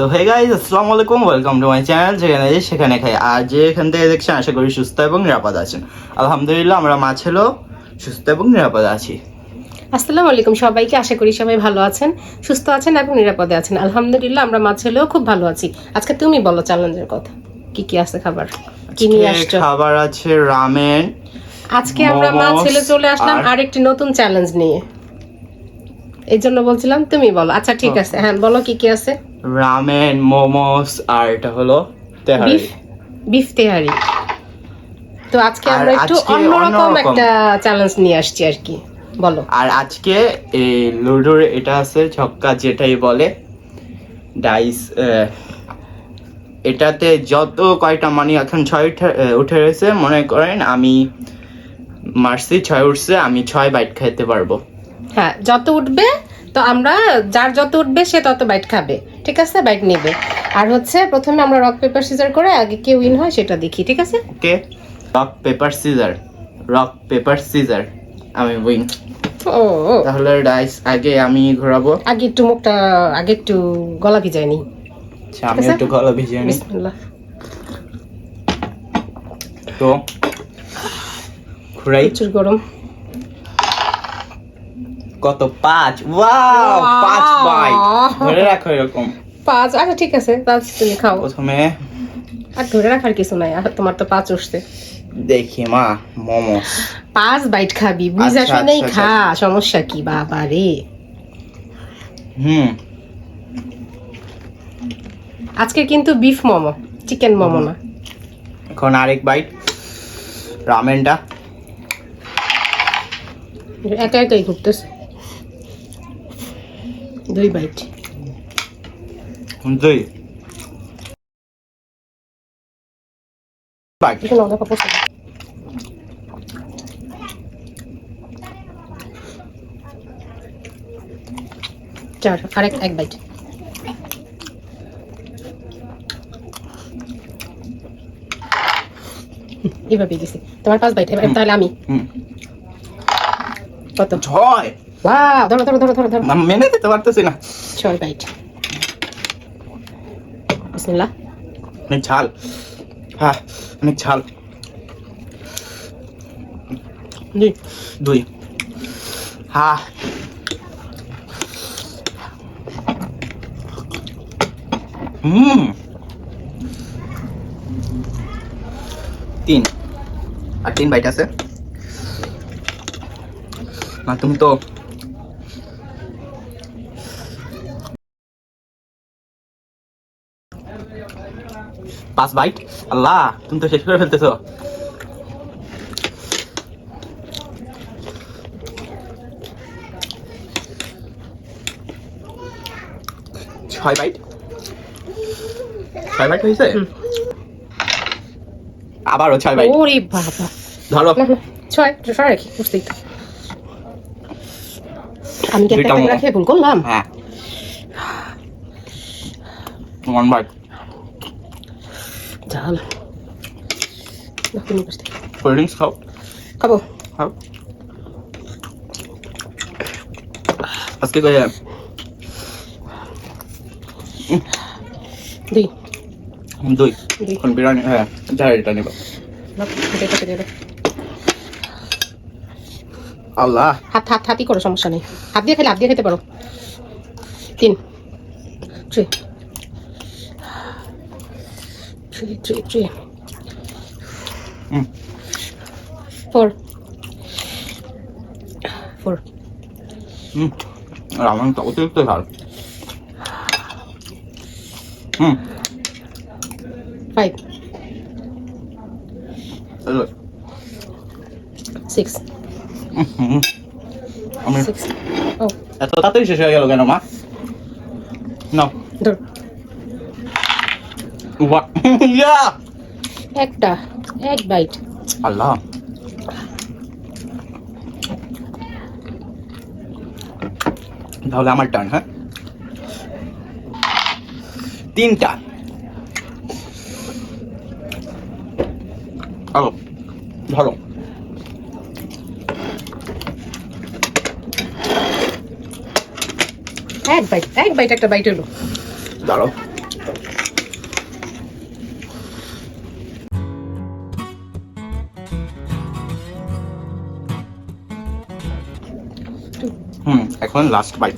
So hey guys, আসসালামু আলাইকুম, welcome to my channel যেখানে সেখানে খাই। আর যেখান থেকে দেখছেন আশা করি সুস্থ এবং নিরাপদ আছেন। আলহামদুলিল্লাহ আমরা মা ছেলেও সুস্থ এবং নিরাপদ আছি। আসসালামু আলাইকুম সবাইকে, আশা করি সবাই ভালো আছেন, সুস্থ আছেন এবং নিরাপদে আছেন। আলহামদুলিল্লাহ আমরা মা ছেলেও খুব ভালো আছি। আজকে তুমি বলো চ্যালেঞ্জের কথা, কি কি আছে খাবার, কি নিয়ে আসছো? খাবার আছে রামেন। আজকে আমরা মা ছেলে চলে আসলাম আরেকটি নতুন চ্যালেঞ্জ নিয়ে, এই জন্য বলছিলাম তুমি বলো। আচ্ছা ঠিক আছে, হ্যাঁ বলো কি কি আছে। রামেন, মোমোস, আর এটা হলো তেহারি, বিফ তেহারি। তো আজকে আর আমরা একটু আজকে অন্যরকম অন্যরকম একটা চ্যালেঞ্জ নিয়ে আসছি আর কি, বলো। আর আজকে এই লুডোর এটা আছে ছক্কা, যেটাই বলে ডাইস। এটাতে যত কয়টা মানি এখন ছয় উঠে রয়েছে, মনে করেন আমি মার্সি 6 উঠছে, আমি 6 বাইট খাইতে পারবো। হ্যাঁ, যত উঠবে তো আমরা, যার যত উঠবে সে তত বাইট খাবে, ঠিক আছে? বাইট নেবে। আর হচ্ছে প্রথমে আমরা রক পেপার সিজার করে আগে কে উইন হয় সেটা দেখি, ঠিক আছে? Okay, rock paper scissors, rock paper scissors, আমি উইন। ও তাহলে ডাইস আগে আমি ঘোরাবো। আগে একটু মুখটা, আগে একটু গলা ভিজাই নি। আচ্ছা, আমি একটু গলা ভিজিয়ে নিই। বিসমিল্লাহ। তো ঘুরাই। প্রচুর গরম। কত? 5। Wow, 5 bite. ধরে রাখো এরকম 5। আচ্ছা ঠিক আছে, তাহলে তুমি খাও। প্রথমে আর ধরে রাখার কিছু নাই, আর তোমার তো 5 উঠছে। দেখি মা, মোমোস 5 বাইট খাবি, বুঝা আচ্ছা, শুনেই আচ্ছা, খা, সমস্যা কি বাবা রে। আজকে কিন্তু বিফ মোমো, চিকেন মোমো না। এখন আরেক বাইট রামেনটা। একা একাই ঘুরতেছে। 2 বাইট। 2 বাইট। এখানে অনেক অপছন্দ। 4, আরেক 1 বাইট। এভাবে দিছি তোমার 5 বাইট। এবার তাহলে আমি কত? 6। ওয়াও, ধরো ধরো ধরো ধরো ধরো। আমি মেনে দিতে পারতেছি না। 6 বাইট। বিসমিল্লাহ। অনেক ঝাল, হ্যাঁ অনেক ঝাল। 2 হ্যাঁ। হুম 3 আর 3 বাইট আছে। না তুমি তো পাঁচ বাইট। আল্লাহ, তুমি তো শেষ করে ফেলতেছো। ছয় বাইট হয়েছে। আবারও 6 বাইট। ওরে বাবা, ধরো। না না 6 রাখি, বুঝতেই তো। আমি কি একটা রাখে ভুল করলাম? হ্যাঁ, 1 বাইট। ঝাল। তুমি বুঝতে কোল্ড ড্রিঙ্কস খাও। খাবো। খাও আজকে কই 2 এখন বিরিয়ানি, হ্যাঁ এটা নিব। আল্লাহ, হাতি করো, সমস্যা নেই। হাত দিয়ে খেলে হাত দিয়ে খেতে পারো। 3 3 4 রামেন তো অতিরিক্ত ঝাল। 5 6 আমি 6 ও এত তাড়াতাড়ি শেষ হয়ে গেল কেন মা? না ধর একটা 1 বাইট। আল্লাহ, তাহলে আমার টার্ন। হ্যাঁ, 3টা। ধরো। 1 বাইট, 1 বাইট, একটা বাইট হলো। দাঁড়াও, এখন লাস্ট বাইট।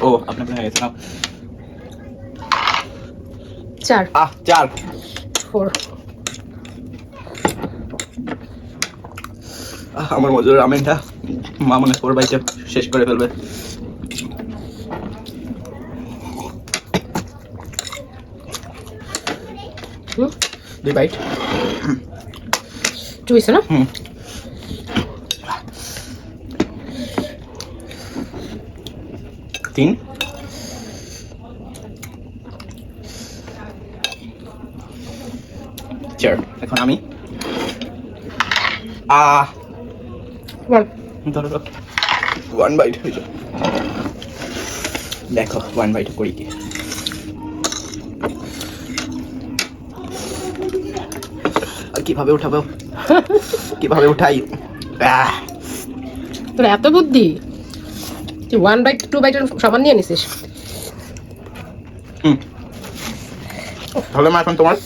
ও আপনার হয়ে গেছে না? 4 4 4 আমার মজুর রামেনটা মা মনে 4 বাইটে শেষ করে ফেলবে। দুই বাইট 2 হইছে না? 3 4 এখন আমি বল ধরো 1 বাইট হয়েছে। দেখো 1 বাইট করি কি। কিভাবে উঠাবো, কিভাবে উঠাই? তোর এত বুদ্ধি, তুই 1 বাইট 2 বাইটের সমান নিয়ে নিছিস। তাহলে মা এখন তোমার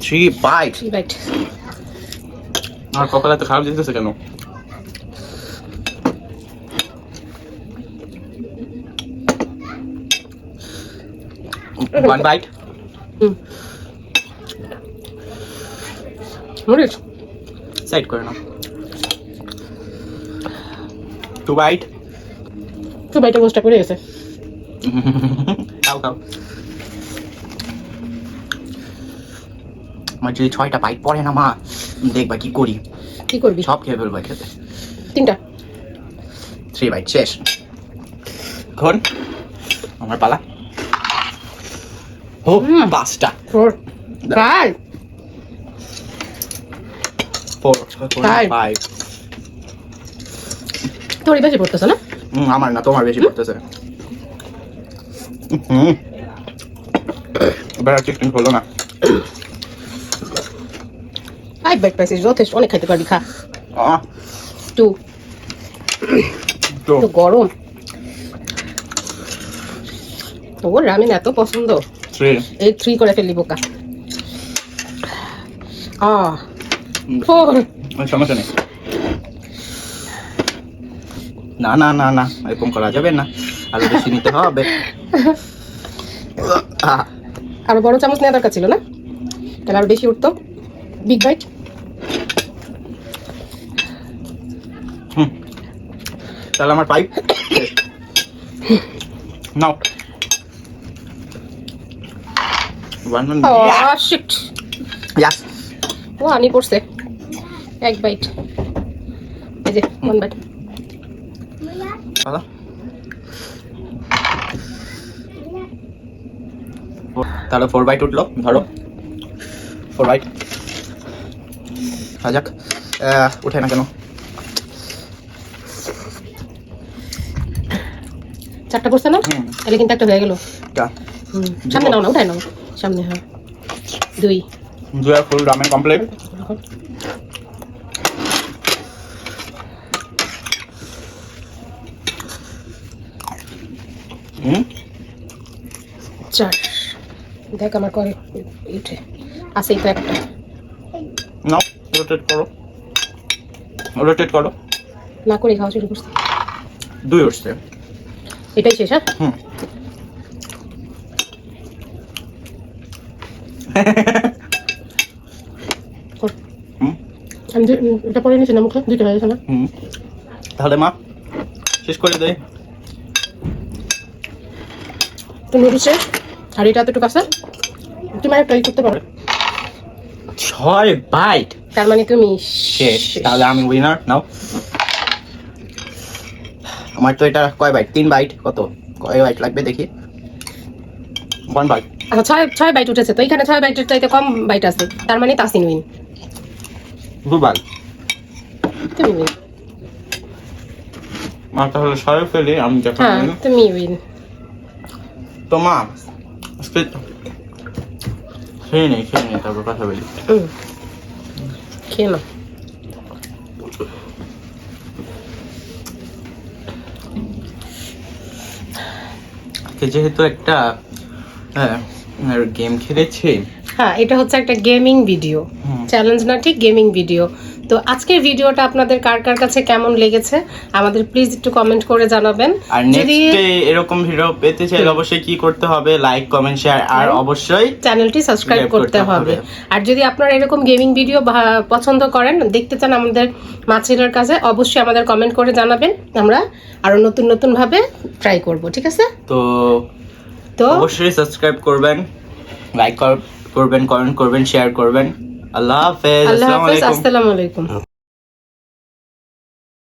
3 বাইট। 3 বাইট। আর কপালে তো খারাপ দিতেছে কেন? One byte. মরিচ সাইড করে নাও। 2 বাইট। 2 বাইটের গোষ্ঠটা করে গেছে। খাও খাও। আমার যদি 6টা বাইট পড়ে না মা, দেখবা কি করি। কি করবি? সব খেয়ে ফেলবো একসাথে। 3টা 3 বাইট শেষ। এখন আমার পালা। ও 5টা। 4 5 4 Five. 5। তোর বেশি পড়তেছে না? আমার না, তোমার বেশি পড়তেছে। এবার আর চিকেন হলো না। 5 বাইট পাইছিস, যথেষ্ট, অনেক খাইতে পারবি, খা। 2 তো গরম। তোর রামেন এত পছন্দ, 3 এই 3 করে ফেললি বোকা। 4 সমস্যা নেই। না না না না, এরকম করা যাবে না, আরো বেশি নিতে হবে। আরো বড় চামচ নেওয়া দরকার ছিল না? তাহলে আরো বেশি উঠতো। Big byte. তাহলে আমার পাইপ নাও। 1 শিট, ইয়াস। ও আনি পড়ছে। 1 বাইট, এই যে 1 বাইট। ভালো। তাহলে 4 বাইট উঠলো, ধরো 4 বাইট। যাক, উঠে না কেন? 4টা পড়ছে না? তাহলে কিন্তু একটা হয়ে গেল। সামনে নাও না, উঠাই নাও সামনে। হ্যাঁ 2 ফুল রামেন কমপ্লিট। চার। দেখ আমার করে উঠে আসেই তো একটা। নাও, রোটেট করো, রোটেট করো। না করে খাওয়া শুরু করছি। 2 উঠছে। এটাই শেষ? হ্যাঁ আমি এটা পরে নিয়েছি না, মুখে 2টা হয়ে গেছে না? তাহলে মা শেষ করে দেয়। তো নুডলস শেষ, আর এটা এতটুকু আছে, তুমি একটা করতে পারো। 6 বাইট, তার মানে তুমি শেষ। তাহলে আমি উইনার। নাও, আমার তো এটা কয় বাইট? 3 বাইট। কত, কয় বাইট লাগবে দেখি? 1 বাইট। আচ্ছা 6 বাইট উঠেছে, তো এখানে 6 বাইটের চাইতে কম বাইট আছে, তার মানে তাসিন উইন। 2 বাইট। তুমি উইন। মা তাহলে 6 ফেলি আমি যখন। হ্যাঁ তুমি উইন। তো মা খেয়ে নেই, খেয়ে নেই, তারপর কথা বলি। খেয়ে না। আজকে যেহেতু একটা গেম খেলেছি, হ্যাঁ, এটা হচ্ছে একটা গেমিং ভিডিও, চ্যালেঞ্জ না, ঠিক গেমিং ভিডিও। তো আজকের ভিডিওটা আপনাদের কার কার কাছে কেমন লেগেছে আমাদের প্লিজ একটু কমেন্ট করে জানাবেন। আর নেক্সট এরকম ভিডিও পেতে চাইলে অবশ্যই কি করতে হবে, লাইক কমেন্ট শেয়ার আর অবশ্যই চ্যানেলটি সাবস্ক্রাইব করতে হবে। আর যদি আপনারা এরকম গেমিং ভিডিও পছন্দ করেন, দেখতে চান আমাদের মাছের কাছে, অবশ্যই আমাদের কমেন্ট করে জানাবেন, আমরা আরো নতুন নতুন ভাবে ট্রাই করব, ঠিক আছে? তো অবশ্যই সাবস্ক্রাইব করবেন, লাইক করবেন, কমেন্ট করবেন, শেয়ার করবেন। আল্লাহ হাফেজ, আল্লাহ হাফেজ, আসসালামু আলাইকুম। আসসালামু আলাইকুম।